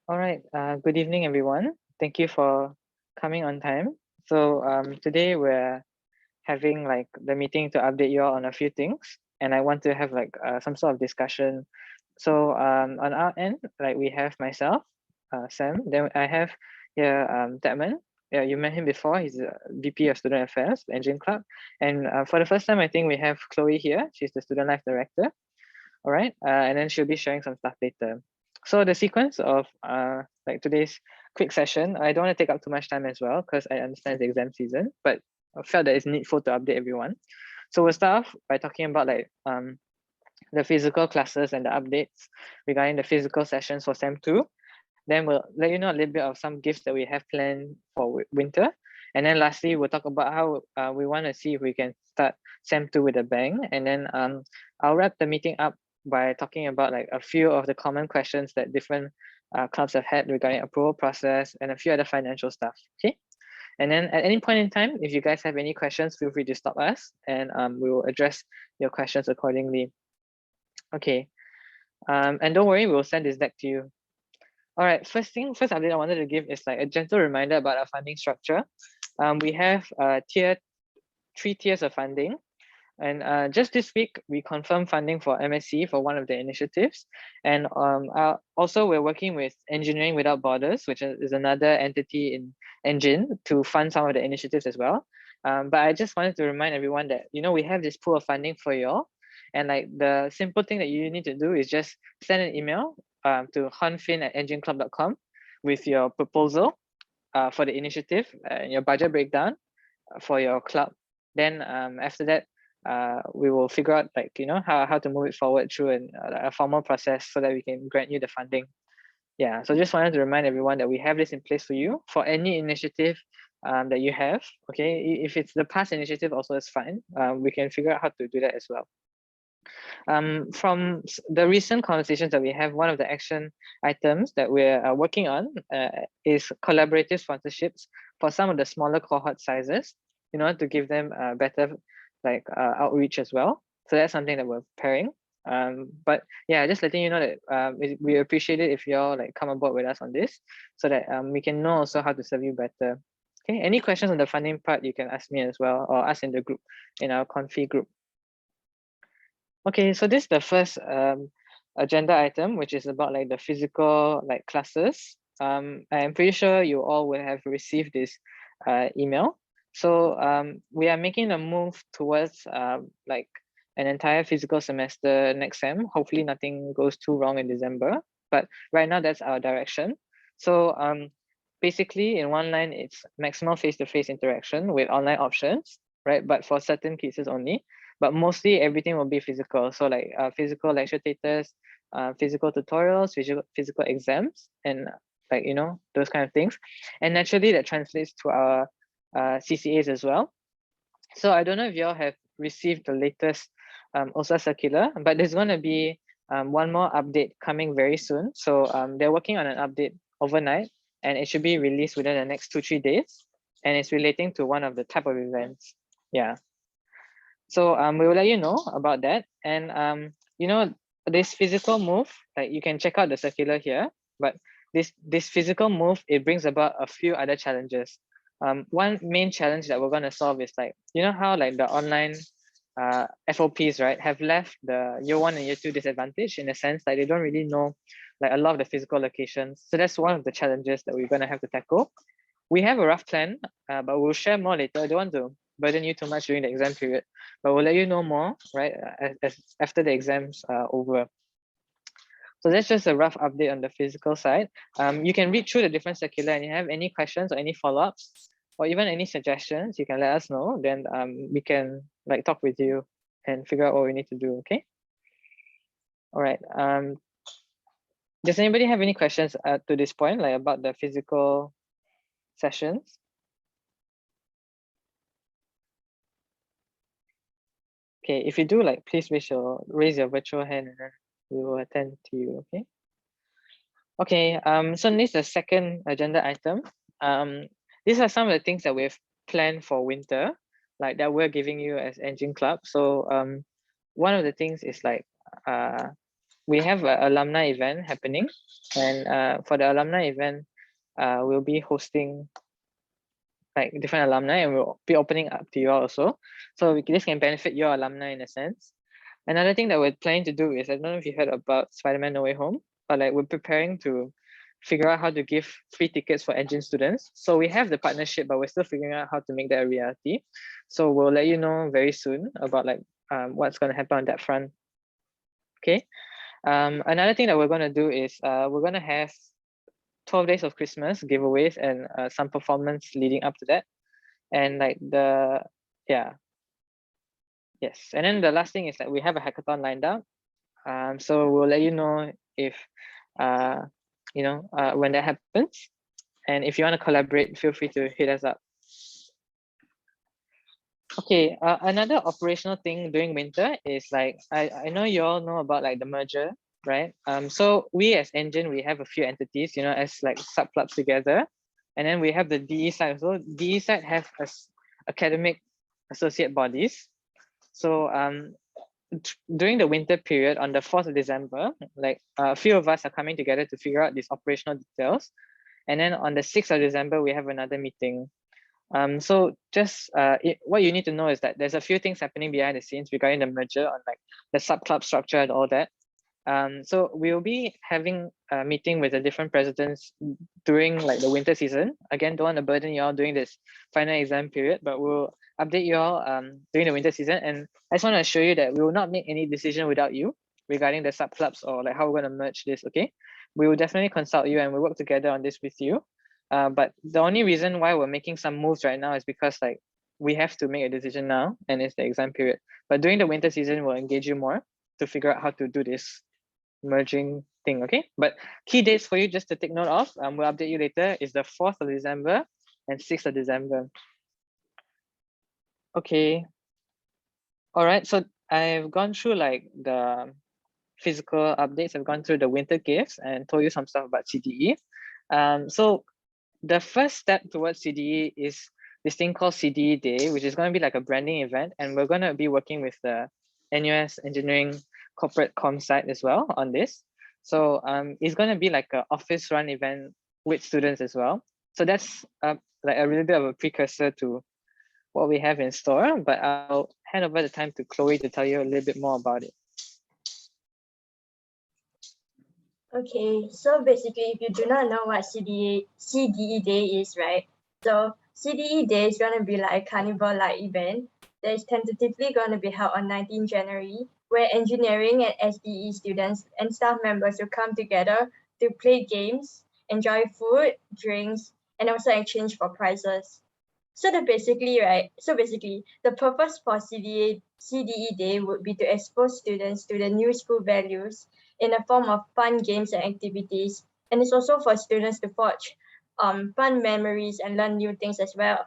All right. Good evening, everyone. Thank you for coming on time. So today we're having like the meeting to update you all on a few things, and I want to have like some sort of discussion. So on our end, like we have myself, Sam. Then I have here Tedmong. Yeah, you met him before. He's a VP of Student Affairs, Engine Club. And for the first time, I think we have Chloe here. She's the Student Life Director. All right, and then she'll be sharing some stuff later. So the sequence of like today's quick session, I don't want to take up too much time as well because I understand it's the exam season, but I felt that it's needful to update everyone. So we'll start off by talking about like the physical classes and the updates regarding the physical sessions for Sem 2. Then we'll let you know a little bit of some gifts that we have planned for winter. And then lastly, we'll talk about how we want to see if we can start Sem 2 with a bang. And then I'll wrap the meeting up by talking about like a few of the common questions that different clubs have had regarding approval process and a few other financial stuff. Okay. And then at any point in time, if you guys have any questions, feel free to stop us and we will address your questions accordingly. Okay. And don't worry, we'll send this deck to you. All right, first update I wanted to give is like a gentle reminder about our funding structure. We have 3 tiers of funding. And just this week, we confirmed funding for MSc for one of the initiatives. And also we're working with Engineering Without Borders, which is another entity in Engine to fund some of the initiatives as well. But I just wanted to remind everyone that, you know, we have this pool of funding for you all. And like the simple thing that you need to do is just send an email to hunfin@engineclub.com with your proposal for the initiative and your budget breakdown for your club. Then after that, we will figure out like, you know, how to move it forward through a formal process so that we can grant you the funding. Yeah, so just wanted to remind everyone that we have this in place for you for any initiative that you have. Okay, if it's the past initiative also is fine. We can figure out how to do that as well. From the recent conversations that we have, one of the action items that we're working on is collaborative sponsorships for some of the smaller cohort sizes, in order to give them better like outreach as well. So that's something that we're preparing. But yeah, just letting you know that we appreciate it if you all like come aboard with us on this, so that we can know also how to serve you better. Okay, any questions on the funding part, you can ask me as well, or ask in the group, in our Confi group. Okay, so this is the first agenda item, which is about like the physical like classes. I'm pretty sure you all will have received this email. So we are making a move towards like an entire physical semester next sem. Hopefully nothing goes too wrong in December, but right now that's our direction. So basically in one line, it's maximal face-to-face interaction with online options, right? But for certain cases only. But mostly everything will be physical. So like physical lecture theaters, physical tutorials, physical exams, and like, you know, those kind of things. And naturally that translates to our CCAs as well. So I don't know if you all have received the latest OSA circular, but there's going to be one more update coming very soon. So they're working on an update overnight, and it should be released within the next 2-3 days. And it's relating to one of the type of events. Yeah. So we will let you know about that. And you know, this physical move, like you can check out the circular here, but this physical move, it brings about a few other challenges. One main challenge that we're going to solve is like, you know how like the online FOPs, right, have left the year 1 and year 2 disadvantage in a sense that they don't really know like a lot of the physical locations. So that's one of the challenges that we're going to have to tackle. We have a rough plan, but we'll share more later. I don't want to burden you too much during the exam period, but we'll let you know more, right, as after the exams are over. So that's just a rough update on the physical side. You can read through the different circular, and if you have any questions or any follow-ups or even any suggestions, you can let us know. Then we can like talk with you and figure out what we need to do, okay? All right. Does anybody have any questions to this point, like about the physical sessions? Okay, if you do, like, please raise your virtual hand and then we will attend to you, okay? Okay, so this is the second agenda item. These are some of the things that we've planned for winter, like that we're giving you as Engine Club. So one of the things is like we have an alumni event happening, and for the alumni event, we'll be hosting like different alumni, and we'll be opening up to you all also. So this can benefit your alumni in a sense. Another thing that we're planning to do is, I don't know if you heard about Spider-Man No Way Home, but like we're preparing to figure out how to give free tickets for engine students. So we have the partnership, but we're still figuring out how to make that a reality. So we'll let you know very soon about like what's going to happen on that front. Okay. Another thing that we're going to do is we're going to have 12 days of Christmas giveaways and some performance leading up to that. And like yes. And then the last thing is that we have a hackathon lined up. So we'll let you know if, when that happens. And if you want to collaborate, feel free to hit us up. Okay, another operational thing during winter is like, I know you all know about like the merger, right? So we as Engine, we have a few entities, as like subclubs together. And then we have the DE side. So DE side have academic associate bodies. So during the winter period on the 4th of December, like a few of us are coming together to figure out these operational details. And then on the 6th of December, we have another meeting. So just what you need to know is that there's a few things happening behind the scenes regarding the merger on like the subclub structure and all that. So we'll be having a meeting with the different presidents during like the winter season. Again, don't want to burden you all during this final exam period, but we'll update you all during the winter season. And I just want to assure you that we will not make any decision without you regarding the subclubs or like how we're going to merge this, okay? We will definitely consult you and we'll work together on this with you. But the only reason why we're making some moves right now is because like we have to make a decision now and it's the exam period. But during the winter season, we'll engage you more to figure out how to do this merging thing, okay? But key dates for you just to take note of, we'll update you later, is the 4th of December and 6th of December. Okay. All right, so I've gone through like the physical updates. I've gone through the winter gifts and told you some stuff about CDE. So the first step towards CDE is this thing called CDE Day, which is going to be like a branding event. And we're going to be working with the NUS Engineering Corporate Com site as well on this. So it's going to be like an office run event with students as well. So that's like a little bit of a precursor to what we have in store, but I'll hand over the time to Chloe to tell you a little bit more about it. Okay, so basically, if you do not know what CDE Day is, right? So CDE Day is going to be like a carnival-like event that is tentatively going to be held on 19 January, where engineering and SDE students and staff members will come together to play games, enjoy food, drinks, and also exchange for prizes. So basically, the purpose for CDE Day would be to expose students to the new school values in the form of fun games and activities. And it's also for students to forge fun memories and learn new things as well.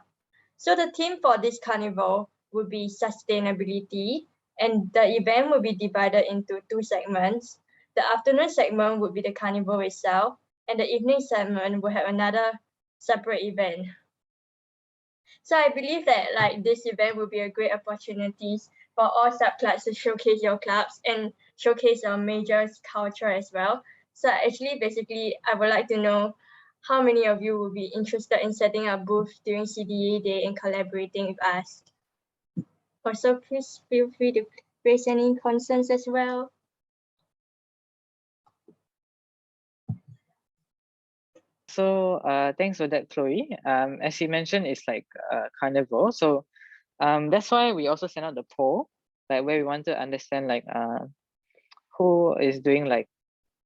So the theme for this carnival would be sustainability, and the event will be divided into two segments. The afternoon segment would be the carnival itself, and the evening segment will have another separate event. So I believe that like this event will be a great opportunity for all subclubs to showcase your clubs and showcase your major's culture as well. So actually, basically, I would like to know how many of you will be interested in setting up booths during CDA Day and collaborating with us. Also, please feel free to raise any concerns as well. So thanks for that, Chloe. As you mentioned, it's like a carnival. So that's why we also sent out the poll, like where we want to understand like who is doing like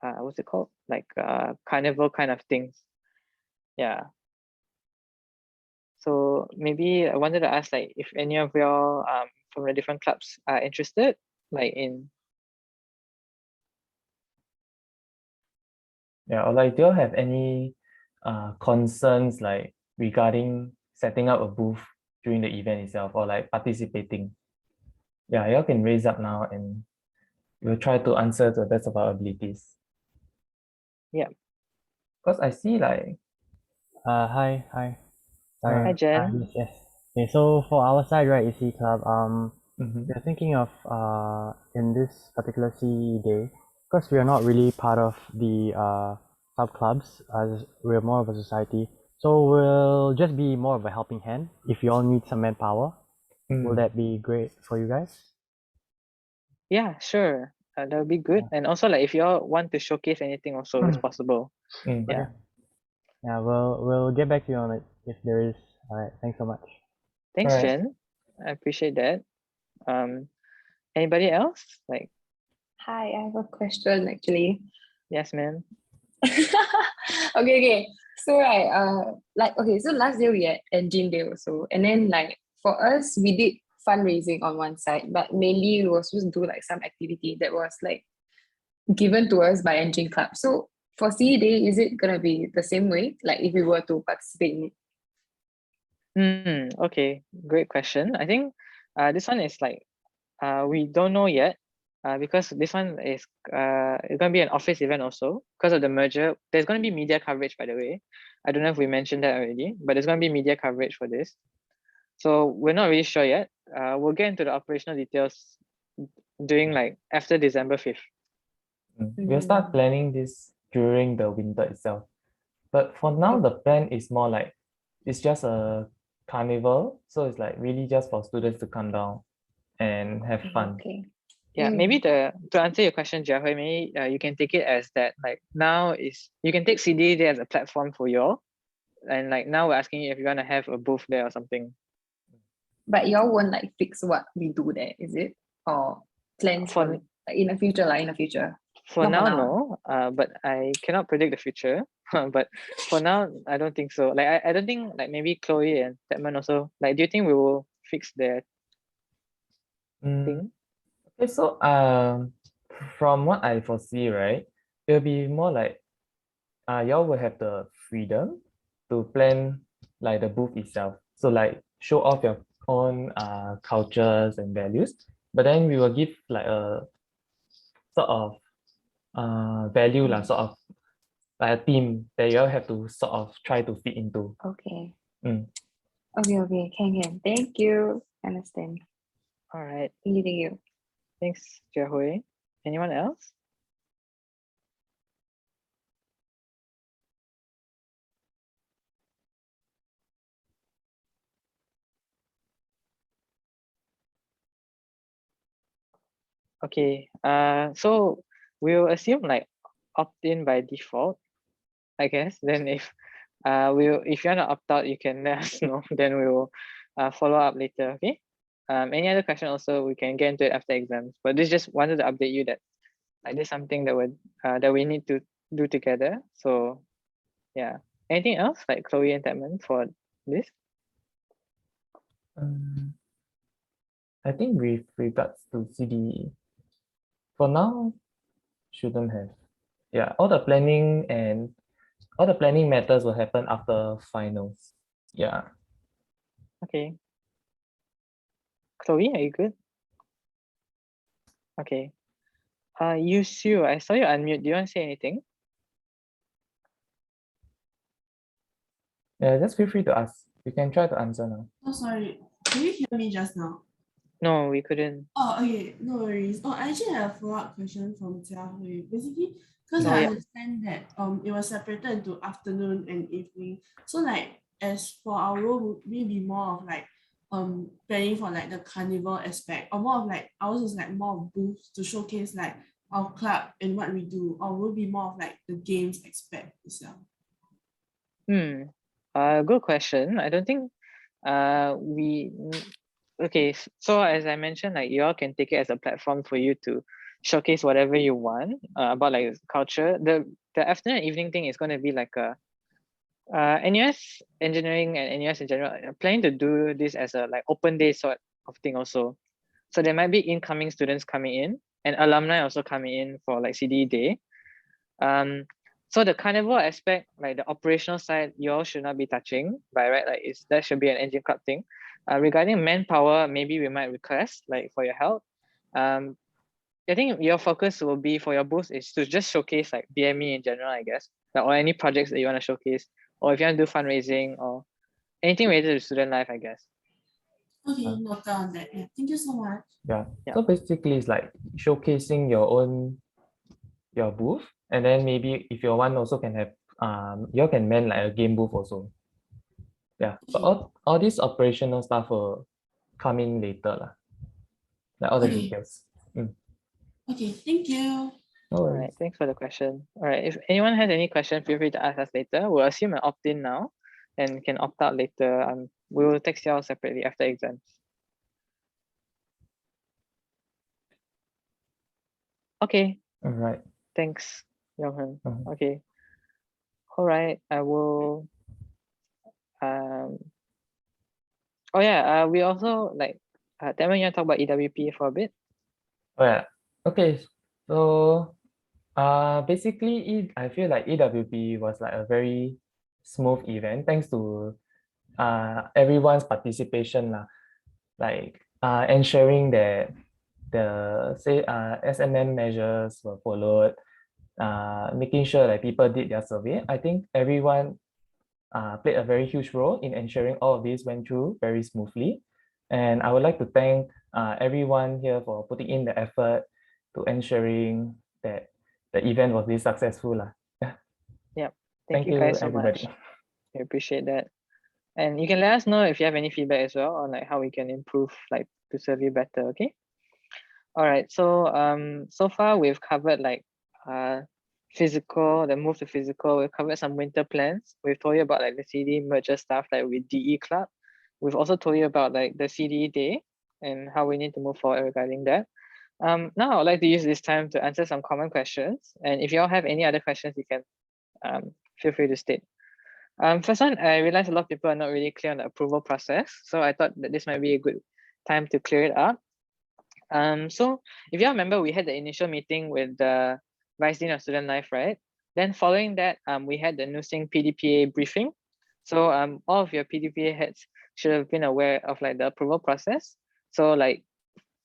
what's it called? Like carnival kind of things. Yeah. So maybe I wanted to ask like if any of y'all from the different clubs are interested, like in. Yeah, or like do you have any concerns like regarding setting up a booth during the event itself or like participating? Yeah, y'all can raise up now and we'll try to answer to the best of our abilities. Yeah. Because I see like Hi. Hi, Jen. Yes. Okay, so for our side, right, EC Club, mhm. we're thinking of in this particular CE day, because we are not really part of the sub clubs, as we're more of a society. So we'll just be more of a helping hand. If you all need some manpower, will that be great for you guys? Yeah, sure. That would be good. And also, like, if you all want to showcase anything, also it's possible. Yeah. Yeah, we'll get back to you on it if there is. All right, thanks so much. Thanks, Alright. Jen. I appreciate that. Anybody else? Like, Hi, I have a question actually. yes, ma'am. Okay. So so last day we had engine day also. And then like for us, we did fundraising on one side, but mainly we were supposed to do like some activity that was like given to us by engine club. So for CE day, is it gonna be the same way? Like if we were to participate in it? Okay, great question. I think this one is like we don't know yet because this one is it's gonna be an office event also because of the merger. There's gonna be media coverage, by the way. I don't know if we mentioned that already, but there's gonna be media coverage for this. So we're not really sure yet. We'll get into the operational details during like after December 5th. We'll start planning this during the winter itself. But for now, the plan is more like it's just a carnival. So it's like really just for students to come down and have fun. Okay. Yeah, maybe to answer your question, Jiahui, maybe you can take it as that like now is you can take CDA as a platform for you all, and like now we're asking you if you want to have a booth there or something. But y'all won't like fix what we do there, is it? Or plans for like, in the future, like in the future? For Not now, for now. no. But I cannot predict the future. But for now, I don't think so. Like I don't think like maybe Chloe and Tedmong also. Like, do you think we will fix their thing? Okay, so from what I foresee, right, it'll be more like y'all will have the freedom to plan like the booth itself. So like show off your own cultures and values, but then we will give like a sort of value lah, sort of like a theme that you all have to sort of try to fit into. Okay. Okay. Can. Thank you. Understand. All right. Thank you. Thanks, Jiahui. Anyone else? Okay. So we'll assume like opt in by default, I guess. Then if if you want to opt out, you can let us know. Then we will follow up later. Okay. Any other question also we can get into it after exams. But this just wanted to update you that like this is something that we need to do together. So yeah. Anything else like Chloe and Tedmong for this? I think with regards to CDE, for now, shouldn't have. Yeah, all the planning matters will happen after finals. Yeah. Okay. Chloe, are you good? Okay. Sue, I saw you unmute. Do you want to say anything? Yeah, just feel free to ask. You can try to answer now. Oh, sorry. Can you hear me just now? No, we couldn't. Oh, okay. No worries. Oh, I actually have a follow-up question from Jiahui. Basically, because Oh, I yeah. understand that it was separated into afternoon and evening. So like as for our role, would we be more of like planning for like the carnival aspect, or more of like ours is like more of booths to showcase like our club and what we do, or will be more of like the games aspect itself? Good question. I don't think okay, so as I mentioned, like you all can take it as a platform for you to showcase whatever you want about like culture. The afternoon and evening thing is going to be like a NUS engineering and NUS in general are planning to do this as a like open day sort of thing also. So there might be incoming students coming in and alumni also coming in for like CDE day. So the carnival aspect, like the operational side, you all should not be touching by right. Like that should be an engine club thing. Regarding manpower, maybe we might request like for your help. I think your focus will be for your booth is to just showcase like BME in general, I guess, like, or any projects that you want to showcase, or if you want to do fundraising or anything related to student life, I guess. Okay, noted on that. Yeah, thank you so much. Yeah. So basically, it's like showcasing your own your booth, and then maybe if you want also can have you can man like a game booth also. Yeah, but all these operational stuff will come in later lah. Like all the Okay. details. Okay, thank you. No All worries. right, thanks for the question. All right, if anyone has any question, feel free to ask us later. We'll assume an opt-in now and can opt out later. We will text you all separately after exams. Okay, All right. thanks, Young-hun. Mhm. Okay. All right, I will. Oh yeah, we also like. Tedmong, you want to talk about EWP for a bit? Oh yeah. Okay. So basically I feel like EWP was like a very smooth event thanks to everyone's participation lah. Like ensuring that the SMM measures were followed, making sure that people did their survey. I think everyone played a very huge role in ensuring all of this went through very smoothly. And I would like to thank everyone here for putting in the effort to ensuring that the event was really successful lah. Yep. Thank you you, guys so everybody. much. I appreciate that. And you can let us know if you have any feedback as well on like how we can improve like to serve you better, okay? All right, so so far we've covered like physical, the move to physical. We've covered some winter plans. We've told you about like the CD merger stuff like with DE Club. We've also told you about like the CDE day and how we need to move forward regarding that. Now I would like to use this time to answer some common questions. And if you all have any other questions, you can feel free to state. First one, I realized a lot of people are not really clear on the approval process. So I thought that this might be a good time to clear it up. So if you remember, we had the initial meeting with the Vice Dean of Student Life, right? Then following that, we had the Nusing PDPA briefing. So all of your PDPA heads should have been aware of like the approval process. So like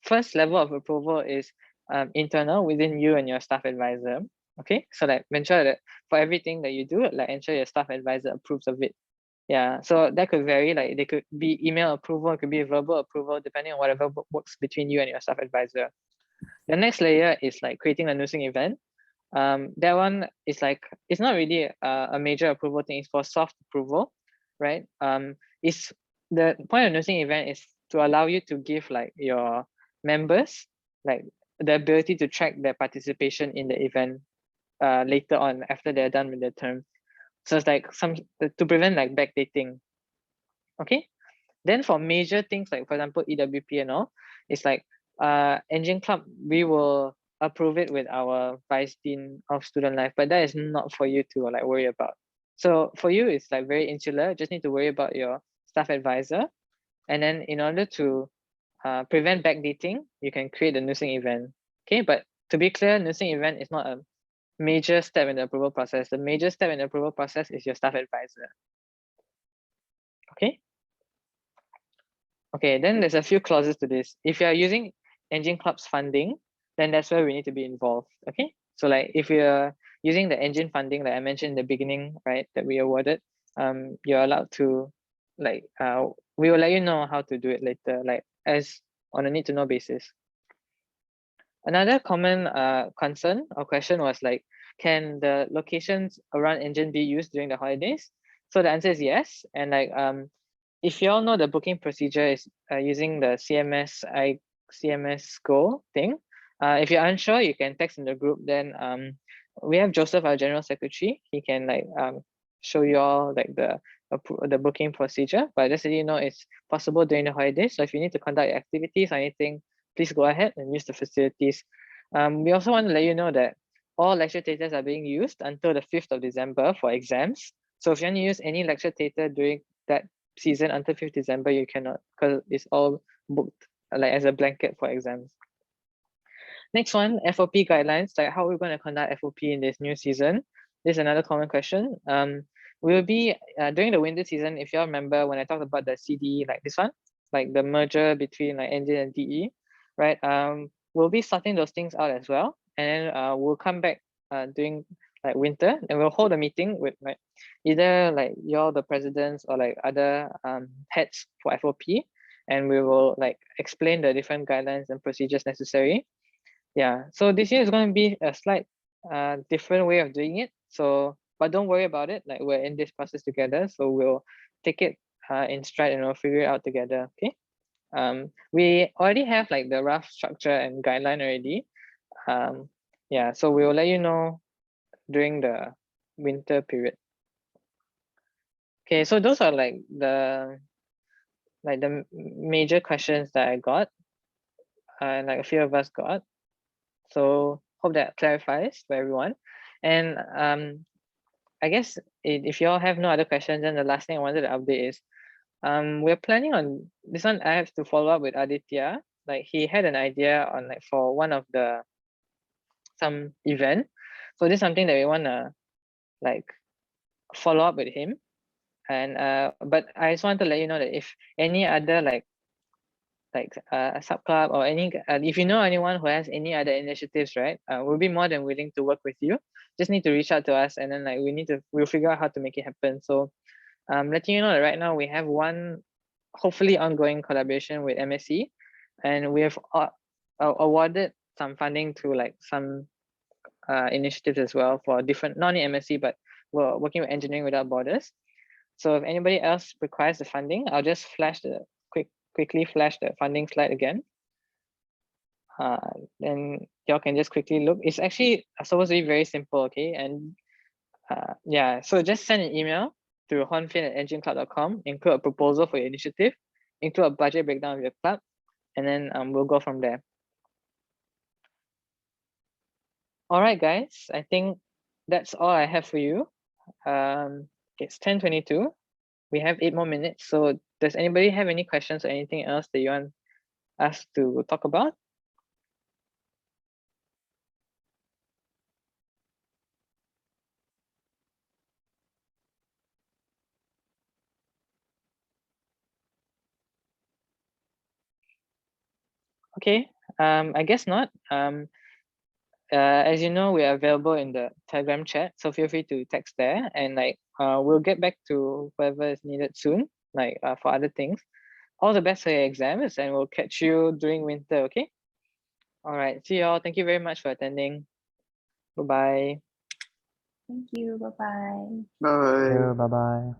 first level of approval is internal within you and your staff advisor. Okay, so like ensure that for everything that you do, like ensure your staff advisor approves of it. Yeah, so that could vary, like they could be email approval, it could be verbal approval, depending on whatever works between you and your staff advisor. The next layer is like creating a nursing event. That one is like, it's not really a major approval thing, it's for soft approval, right? It's the point of nursing event is to allow you to give like your members like the ability to track their participation in the event later on after they're done with their term. So it's like some to prevent like backdating. Okay. Then for major things like for example EWP and all, it's like Engine Club, we will approve it with our Vice Dean of Student Life, but that is not for you to like worry about. So for you, it's like very insular. Just need to worry about your staff advisor, and then in order to prevent backdating, you can create a nursing event. Okay, but to be clear, nursing event is not a major step in the approval process. The major step in the approval process is your staff advisor. Okay. Okay, then there's a few clauses to this. If you are using Engine Club's funding, then that's where we need to be involved. Okay, so like if you're using the engine funding, like I mentioned in the beginning, right, that we awarded, you're allowed to like we will let you know how to do it later, like as on a need to know basis. Another common concern or question was like, can the locations around engine be used during the holidays? So the answer is yes. And like if you all know the booking procedure is using the CMS Go thing. If you're unsure, you can text in the group. Then we have Joseph, our general secretary. He can like show you all like the booking procedure. But just so you know, it's possible during the holidays. So if you need to conduct activities or anything, please go ahead and use the facilities. We also want to let you know that all lecture theatres are being used until the 5th of December for exams. So if you want to use any lecture theatre during that season until 5th December, you cannot, because it's all booked like as a blanket for exams. Next one, FOP guidelines, like how we're going to conduct FOP in this new season. This is another common question. We will be during the winter season, if you all remember when I talked about the CD, like this one, like the merger between like engine and DE, right? We'll be sorting those things out as well. And then we'll come back during like winter and we'll hold a meeting with like either like y'all, the presidents, or like other heads for FOP, and we will like explain the different guidelines and procedures necessary. Yeah, so this year is going to be a slight different way of doing it. So, but don't worry about it. Like, we're in this process together, so we'll take it in stride and we'll figure it out together. Okay. We already have like the rough structure and guideline already. Yeah, so we will let you know during the winter period. Okay, so those are like the major questions that I got, and like a few of us got. So hope that clarifies for everyone. And I guess if you all have no other questions, then the last thing I wanted to update is we're planning on this one. I have to follow up with Aditya. Like, he had an idea on like for one of the some event. So this is something that we wanna like follow up with him. And but I just want to let you know that if any other like a sub club or any if you know anyone who has any other initiatives, right, we'll be more than willing to work with you. Just need to reach out to us, and then like we'll figure out how to make it happen. So letting you know that right now we have one hopefully ongoing collaboration with MSc, and we have awarded some funding to like some initiatives as well for different, not only MSc, but we're working with Engineering Without Borders. So if anybody else requires the funding, I'll just quickly flash the funding slide again. Then y'all can just quickly look. It's actually supposed to be very simple, okay? And yeah, so just send an email to hornfin@engineclub.com, include a proposal for your initiative, include a budget breakdown of your club, and then we'll go from there. All right, guys, I think that's all I have for you. It's 10:22. We have 8 more minutes. So does anybody have any questions or anything else that you want us to talk about? Okay, I guess not. As you know, we are available in the Telegram chat, so feel free to text there, and like we'll get back to whoever is needed soon, like for other things. All the best for your exams, and we'll catch you during winter, okay? All right, see you all. Thank you very much for attending. Bye-bye. Thank you. Bye-bye. Bye bye.